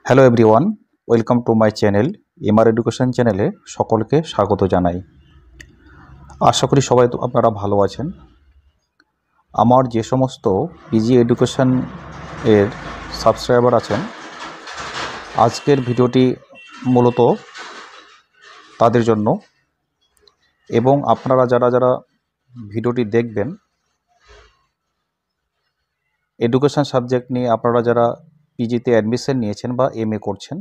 Hello everyone, welcome to my channel. MR education চ্যানেলে সকলকে স্বাগত জানাই। আশা করি সবাই আপনারা ভালো আছেন। আমার যে সমস্ত পিজি এডুকেশন এর সাবস্ক্রাইবার আছেন, আজকের ভিডিওটি মূলত তাদের জন্য, এবং আপনারা যারা যারা ভিডিওটি দেখবেন এডুকেশন সাবজেক্ট নিয়ে, আপনারা যারা পিজিতে অ্যাডমিশন নিয়েছেন বা এমএ করছেন,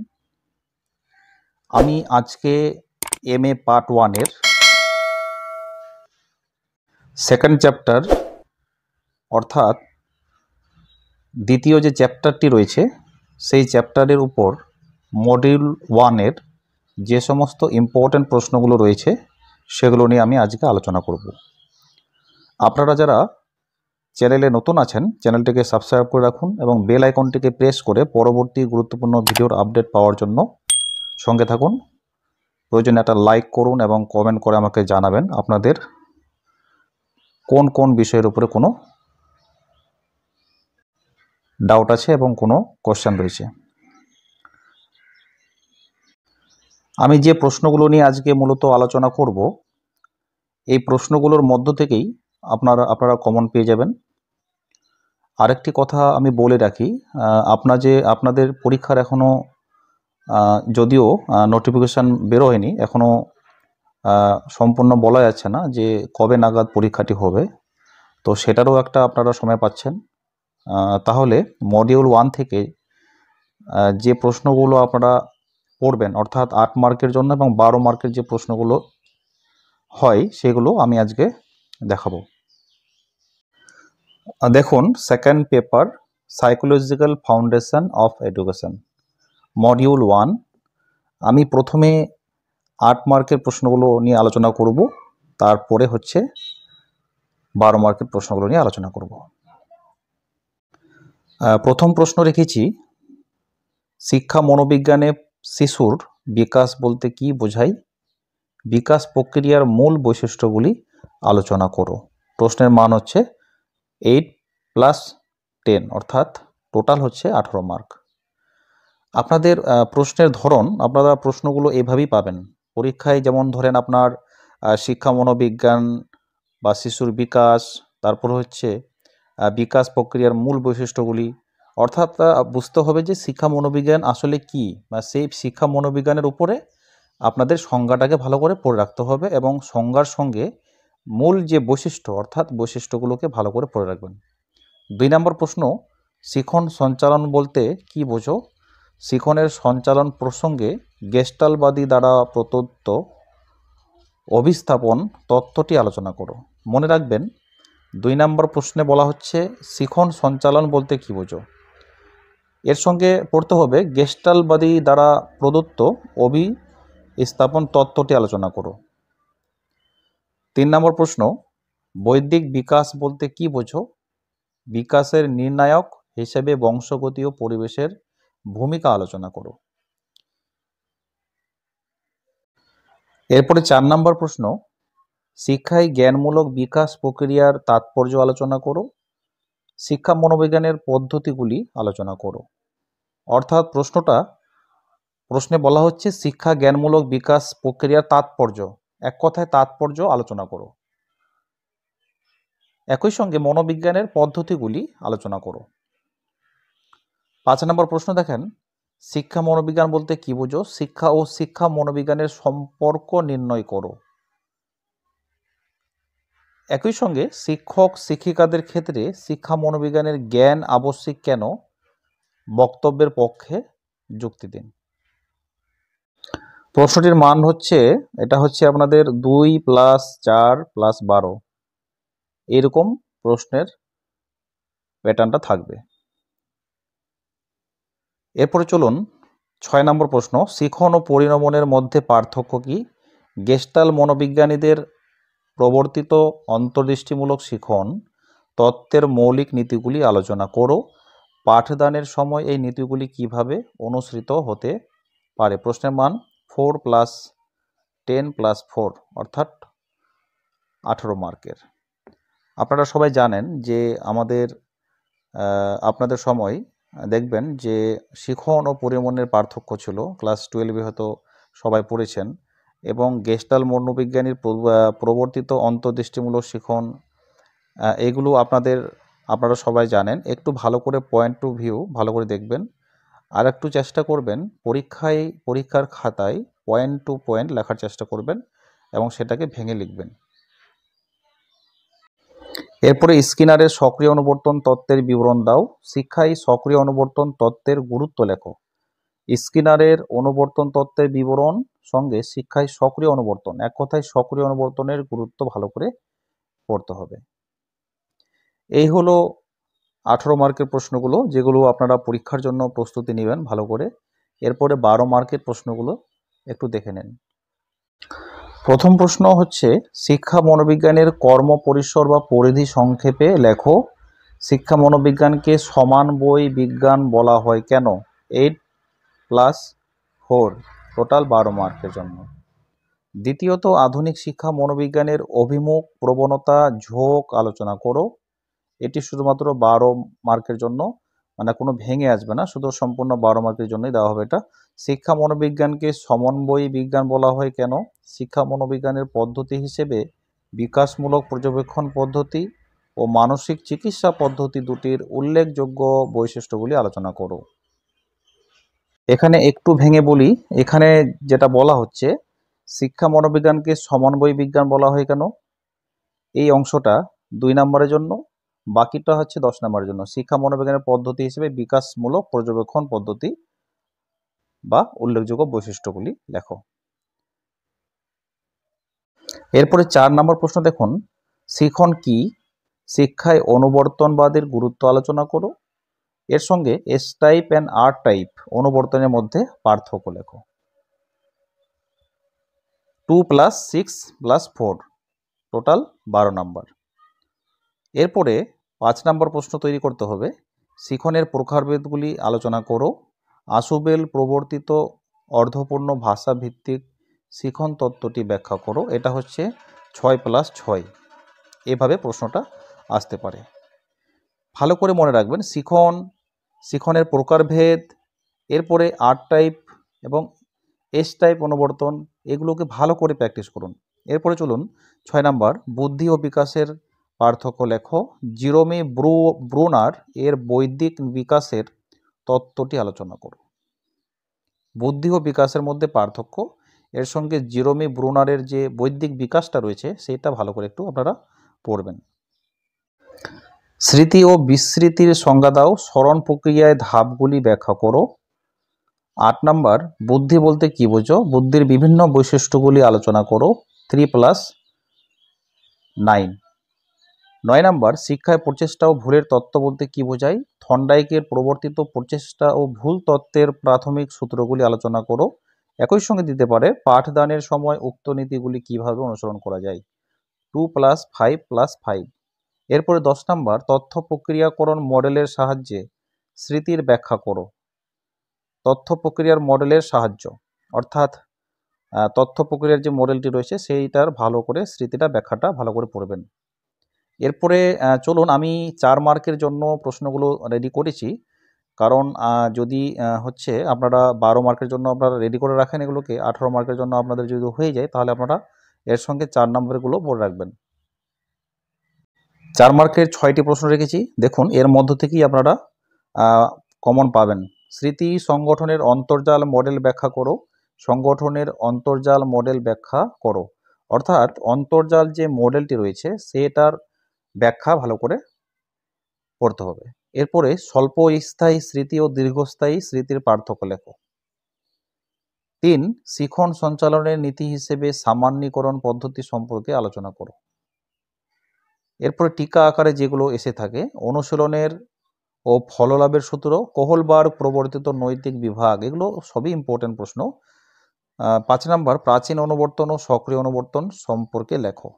আমি আজকে এমএ পার্ট 1-এর সেকেন্ড চ্যাপ্টার অর্থাৎ দ্বিতীয় যে চ্যাপ্টারটি রয়েছে সেই চ্যাপ্টারের উপর মডিউল 1-এর যে সমস্ত ইম্পর্ট্যান্ট প্রশ্নগুলো রয়েছে সেগুলো নিয়ে আমি আজকে আলোচনা করব। আপনারা যারা চ্যানেলে নতুন আছেন, চ্যানেলটিকে সাবস্ক্রাইব করে রাখুন এবং বেল আইকনটিকে প্রেস করে পরবর্তী গুরুত্বপূর্ণ ভিডিওর আপডেট পাওয়ার জন্য সঙ্গে থাকুন। প্রয়োজনে একটা লাইক করুন এবং কমেন্ট করে আমাকে জানাবেন আপনাদের কোন কোন বিষয়ের উপরে কোনো ডাউট আছে এবং কোনো কোশ্চেন রয়েছে। আমি যে প্রশ্নগুলো নিয়ে আজকে মূলত আলোচনা করব, এই প্রশ্নগুলোর মধ্য থেকেই আপনারা কমন পেয়ে যাবেন। আরেকটি কথা আমি বলে রাখি, আপনাদের পরীক্ষার এখনও যদিও নোটিফিকেশান বেরোয়নি, এখনও সম্পূর্ণ বলা যাচ্ছে না যে কবে নাগাদ পরীক্ষাটি হবে, তো সেটারও একটা আপনারা সময় পাচ্ছেন। তাহলে মডিউল 1 থেকে যে প্রশ্নগুলো আপনারা পড়বেন, অর্থাৎ 8 মার্কের জন্য এবং 12 মার্কের যে প্রশ্নগুলো হয় সেগুলো আমি আজকে দেখাবো। দেখুন, second paper psychological foundation of education module 1। আমি প্রথমে 8 মার্কের প্রশ্নগুলো নিয়ে আলোচনা করব, তারপরে হচ্ছে 12 মার্কের প্রশ্নগুলো নিয়ে আলোচনা করব। প্রথম প্রশ্ন রেখেছি, শিক্ষা মনোবিজ্ঞানে শিশুর বিকাশ বলতে কি বোঝায়? বিকাশ প্রক্রিয়ার মূল বৈশিষ্ট্যগুলি আলোচনা করো। প্রশ্নের মান হচ্ছে 8+10, অর্থাৎ টোটাল হচ্ছে 18 মার্ক। আপনাদের প্রশ্নের ধরন, আপনারা প্রশ্নগুলো এভাবেই পাবেন পরীক্ষায়। যেমন ধরেন আপনার শিক্ষা মনোবিজ্ঞান বা শিশুর বিকাশ, তারপর হচ্ছে বিকাশ প্রক্রিয়ার মূল বৈশিষ্ট্যগুলি, অর্থাৎ বুঝতে হবে যে শিক্ষা মনোবিজ্ঞান আসলে কি, বা সেই শিক্ষা মনোবিজ্ঞানের উপরে আপনাদের সংজ্ঞাটাকে ভালো করে পড়ে রাখতে হবে এবং সংজ্ঞার সঙ্গে মূল যে বৈশিষ্ট্য, অর্থাৎ বৈশিষ্ট্যগুলোকে ভালো করে পড়ে রাখবেন। 2 নম্বর প্রশ্ন, শিখন সঞ্চালন বলতে কি বোঝো? শিখনের সঞ্চালন প্রসঙ্গে গেস্টালবাদী দ্বারা প্রদত্ত অভিস্থাপন তত্ত্বটি আলোচনা করো। মনে রাখবেন, 2 নম্বর প্রশ্নে বলা হচ্ছে শিখন সঞ্চালন বলতে কি বোঝো, এর সঙ্গে পড়তে হবে গেস্টালবাদী দ্বারা প্রদত্ত অভিস্থাপন তত্ত্বটি আলোচনা করো। 3 নম্বর প্রশ্ন, বৈদিক বিকাশ বলতে কি বোঝো? বিকাশের নির্ণায়ক হিসেবে বংশগতি ও পরিবেশের ভূমিকা আলোচনা করো। এরপরে 4 নম্বর প্রশ্ন, শিক্ষায় জ্ঞানমূলক বিকাশ প্রক্রিয়ার তাৎপর্য আলোচনা করো। শিক্ষা মনোবিজ্ঞানের পদ্ধতিগুলি আলোচনা করো। অর্থাৎ প্রশ্নে বলা হচ্ছে শিক্ষা জ্ঞানমূলক বিকাশ প্রক্রিয়ার তাৎপর্য, এক কথায় তাৎপর্য আলোচনা করো। একই সঙ্গে মনোবিজ্ঞানের পদ্ধতিগুলি আলোচনা করো। 5 নম্বর প্রশ্ন দেখেন, শিক্ষা মনোবিজ্ঞান বলতে কি বোঝো? শিক্ষা ও শিক্ষা মনোবিজ্ঞানের সম্পর্ক নির্ণয় করো। একই সঙ্গে শিক্ষক শিক্ষিকাদের ক্ষেত্রে শিক্ষা মনোবিজ্ঞানের জ্ঞান আবশ্যিক কেন, বক্তব্যের পক্ষে যুক্তি দিন। প্রশ্নটির মান হচ্ছে, এটা হচ্ছে আপনাদের 2+4+12, এরকম প্রশ্নের প্যাটার্নটা থাকবে। এরপরে চলুন 6 নম্বর প্রশ্ন, শিখন ও পরিণমনের মধ্যে পার্থক্য কি? গেস্টাল মনোবিজ্ঞানীদের প্রবর্তিত অন্তর্দৃষ্টিমূলক শিখন তত্ত্বের মৌলিক নীতিগুলি আলোচনা করো। পাঠদানের সময় এই নীতিগুলি কিভাবে অনুসৃত হতে পারে? প্রশ্নের মান 4+10+4, অর্থাৎ 18 মার্কের। আপনারা সবাই জানেন যে আপনাদের সময় দেখবেন যে শিখন ও পরিমনের পার্থক্য ছিল, ক্লাস 12-এ হয়তো সবাই পড়েছেন, এবং গেস্টাল্ট মনোবিজ্ঞানীর প্রবর্তিত অন্তর্দৃষ্টিমূলক শিখন, এগুলো আপনারা সবাই জানেন। একটু ভালো করে পয়েন্ট টু ভিউ ভালো করে দেখবেন, আর একটু চেষ্টা করবেন পরীক্ষার খাতায় পয়েন্ট টু পয়েন্ট লেখার চেষ্টা করবেন এবং সেটাকে ভেঙে লিখবেন। এরপরে স্কিনারের সক্রিয় অনুবর্তন তত্ত্বের বিবরণ দাও। শিক্ষায় সক্রিয় অনুবর্তন তত্ত্বের গুরুত্ব লেখো। স্কিনারের অনুবর্তন তত্ত্বের বিবরণ সঙ্গে শিক্ষায় সক্রিয় অনুবর্তন, এক কথায় সক্রিয় অনুবর্তনের গুরুত্ব ভালো করে পড়তে হবে। এই হলো 18 মার্কের প্রশ্নগুলো, যেগুলো আপনারা পরীক্ষার জন্য প্রস্তুতি নেবেন ভালো করে। এরপরে 12 মার্কের প্রশ্নগুলো একটু দেখে নেন। প্রথম প্রশ্ন হচ্ছে, শিক্ষা মনোবিজ্ঞানের কর্ম পরিসর বা পরিধি সংক্ষেপে লেখো। শিক্ষা মনোবিজ্ঞানকে সমান বই বিজ্ঞান বলা হয় কেন? 8+4, টোটাল 12 মার্কের জন্য। দ্বিতীয়ত, আধুনিক শিক্ষা মনোবিজ্ঞানের অভিমুখ, প্রবণতা, ঝোঁক আলোচনা করো। এটি শুধুমাত্র 12 মার্কের জন্য, মানে কোনো ভেঙে আসবে না, শুধু সম্পূর্ণ 12 মার্কের জন্যই দেওয়া হবে এটা। শিক্ষা মনোবিজ্ঞানকে সমন্বয়ী বিজ্ঞান বলা হয় কেন? শিক্ষা মনোবিজ্ঞানের পদ্ধতি হিসেবে বিকাশমূলক পর্যবেক্ষণ পদ্ধতি ও মানসিক চিকিৎসা পদ্ধতি দুটির উল্লেখযোগ্য বৈশিষ্ট্যগুলি আলোচনা করো। এখানে একটু ভেঙে বলি, এখানে যেটা বলা হচ্ছে, শিক্ষা মনোবিজ্ঞানকে সমন্বয়ী বিজ্ঞান বলা হয় কেন, এই অংশটা 2 নম্বরের জন্য, বাকিটা হচ্ছে 10 নম্বরের জন্য। শিক্ষা মনোবিজ্ঞানের পদ্ধতি হিসেবে বিকাশমূলক পর্যবেক্ষণ পদ্ধতি বা উল্লেখযোগ্য বৈশিষ্ট্যগুলি লেখো। এরপরে 4 নম্বর প্রশ্ন দেখুন, শিখন কি? শিক্ষায় অনুবর্তনবাদের গুরুত্ব আলোচনা করো। এর সঙ্গে S type and R type অনুবর্তনের মধ্যে পার্থক্য লেখো। 2+6+4, টোটাল 12 নম্বর। এরপরে 5 নম্বর প্রশ্ন তৈরি করতে হবে, শিখনের প্রকারভেদগুলি আলোচনা করো। আশুবেল প্রবর্তিত অর্ধপূর্ণ ভাষাভিত্তিক শিখন তত্ত্বটি ব্যাখ্যা করো। এটা হচ্ছে 6+6, এভাবে প্রশ্নটা আসতে পারে। ভালো করে মনে রাখবেন, শিখনের প্রকারভেদ, এরপরে আর টাইপ এবং এস টাইপ অনুবর্তন, এগুলোকে ভালো করে প্র্যাকটিস করুন। এরপরে চলুন 6 নাম্বার, বুদ্ধি ও বিকাশের পার্থক্য লেখো। জিরোমি ব্রুনার এর বৈদিক বিকাশের তত্ত্বটি আলোচনা করো। বুদ্ধি ও বিকাশের মধ্যে পার্থক্য, এর সঙ্গে জিরোমি ব্রুনারের যে বৈদিক বিকাশটা রয়েছে সেটা ভালো করে একটু আপনারা পড়বেন। স্মৃতি ও বিস্মৃতির সংজ্ঞা দাও। স্মরণ প্রক্রিয়ায় ধাপগুলি ব্যাখ্যা করো। 8 নাম্বার, বুদ্ধি বলতে কি বোঝো? বুদ্ধির বিভিন্ন বৈশিষ্ট্যগুলি আলোচনা করো। 3+9। 9 নাম্বার, শিক্ষায় প্রচেষ্টা ও ভুলের তত্ত্ব বলতে কি বোঝায়? থর্নডাইকের প্রবর্তিত প্রচেষ্টা ও ভুল তত্ত্বের প্রাথমিক সূত্রগুলি আলোচনা করো। একই সঙ্গে দিতে পারে, পাঠদানের সময় উক্ত নীতিগুলি কিভাবে অনুসরণ করা যায়। 2+5+5। এরপরে 10 নাম্বার, তথ্য প্রক্রিয়াকরণ মডেলের সাহায্যে স্মৃতির ব্যাখ্যা করো। তথ্য প্রক্রিয়ার মডেলের সাহায্য, অর্থাৎ তথ্য প্রক্রিয়ার যে মডেলটি রয়েছে সেইটার ভালো করে স্মৃতিটা ব্যাখ্যাটা ভালো করে পড়বেন। এরপরে চলুন, আমি 4 মার্কের জন্য প্রশ্নগুলো রেডি করেছি, কারণ যদি হচ্ছে আপনারা 12 মার্কের জন্য আপনারা রেডি করে রাখেন এগুলোকে, 18 মার্কের জন্য আপনাদের যদি হয়ে যায় তাহলে আপনারা এর সঙ্গে 4 নম্বরগুলো পড়ে রাখবেন। 4 মার্কের 6টি প্রশ্ন রেখেছি, দেখুন এর মধ্য থেকেই আপনারা কমন পাবেন। স্মৃতি সংগঠনের অন্তর্জাল মডেল ব্যাখ্যা করো। সংগঠনের অন্তর্জাল মডেল ব্যাখ্যা করো, অর্থাৎ অন্তর্জাল যে মডেলটি রয়েছে সেটার ব্যাখ্যা ভালো করে পড়তে হবে। এরপরে স্বল্প স্থায়ী স্মৃতি ও দীর্ঘস্থায়ী স্মৃতির পার্থক্য লেখো। 3, শিখন সঞ্চালনের নীতি হিসেবে সামান্যীকরণ পদ্ধতি সম্পর্কে আলোচনা করো। এরপরে টিকা আকারে যেগুলো এসে থাকে, অনুশীলনের ও ফললাভের সূত্র, কোহলবার্গ প্রবর্তিত নৈতিক বিভাগ, এগুলো সবই ইম্পর্টেন্ট প্রশ্ন। 5 নাম্বার, প্রাচীন অনুবর্তন ও সক্রিয় অনুবর্তন সম্পর্কে লেখো।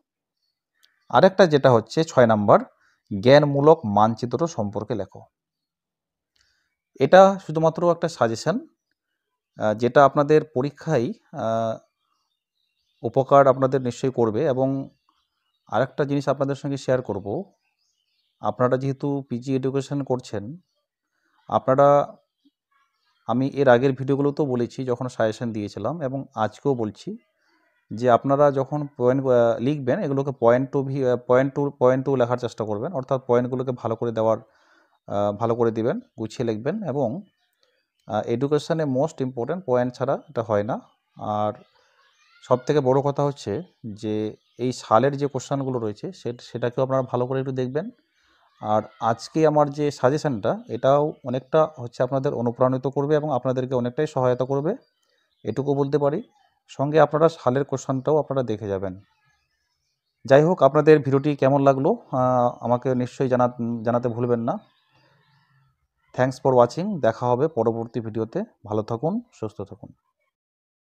আরেকটা যেটা হচ্ছে 6 নাম্বার, জ্ঞানমূলক মানচিত্র সম্পর্কে লেখো। এটা শুধুমাত্র একটা সাজেশন, যেটা আপনাদের পরীক্ষায় উপকার আপনাদের নিশ্চয়ই করবে। এবং আরেকটা জিনিস আপনাদের সঙ্গে শেয়ার করব, আপনারা যেহেতু পিজি এডুকেশন করছেন, আপনারা, আমি এর আগের ভিডিওগুলোতেও বলেছি যখন সাজেশন দিয়েছিলাম এবং আজকেও বলছি যে আপনারা যখন পয়েন্ট লিখবেন এগুলোকে পয়েন্ট টু লেখার চেষ্টা করবেন, অর্থাৎ পয়েন্টগুলোকে ভালো করে দিবেন, গুছিয়ে লিখবেন। এবং এডুকেশানে মোস্ট ইম্পর্ট্যান্ট পয়েন্ট ছাড়া এটা হয় না। আর সবথেকে বড় কথা হচ্ছে যে এই সালের যে কোশ্চেনগুলো রয়েছে সেটাকেও আপনারা ভালো করে একটু দেখবেন। আর আজকে আমার যে সাজেশানটা এটাও অনেকটা হচ্ছে আপনাদের অনুপ্রাণিত করবে এবং আপনাদেরকে অনেকটাই সহায়তা করবে, এটুকু বলতে পারি। সঙ্গে আপনারা সালের কোশ্চেনটাও আপনারা দেখে যাবেন। যাই হোক, আপনাদের ভিডিওটি কেমন লাগলো আমাকে নিশ্চয়ই জানাতে ভুলবেন না। Thanks for watching. দেখা হবে পরবর্তী ভিডিওতে। ভালো থাকুন, সুস্থ থাকুন।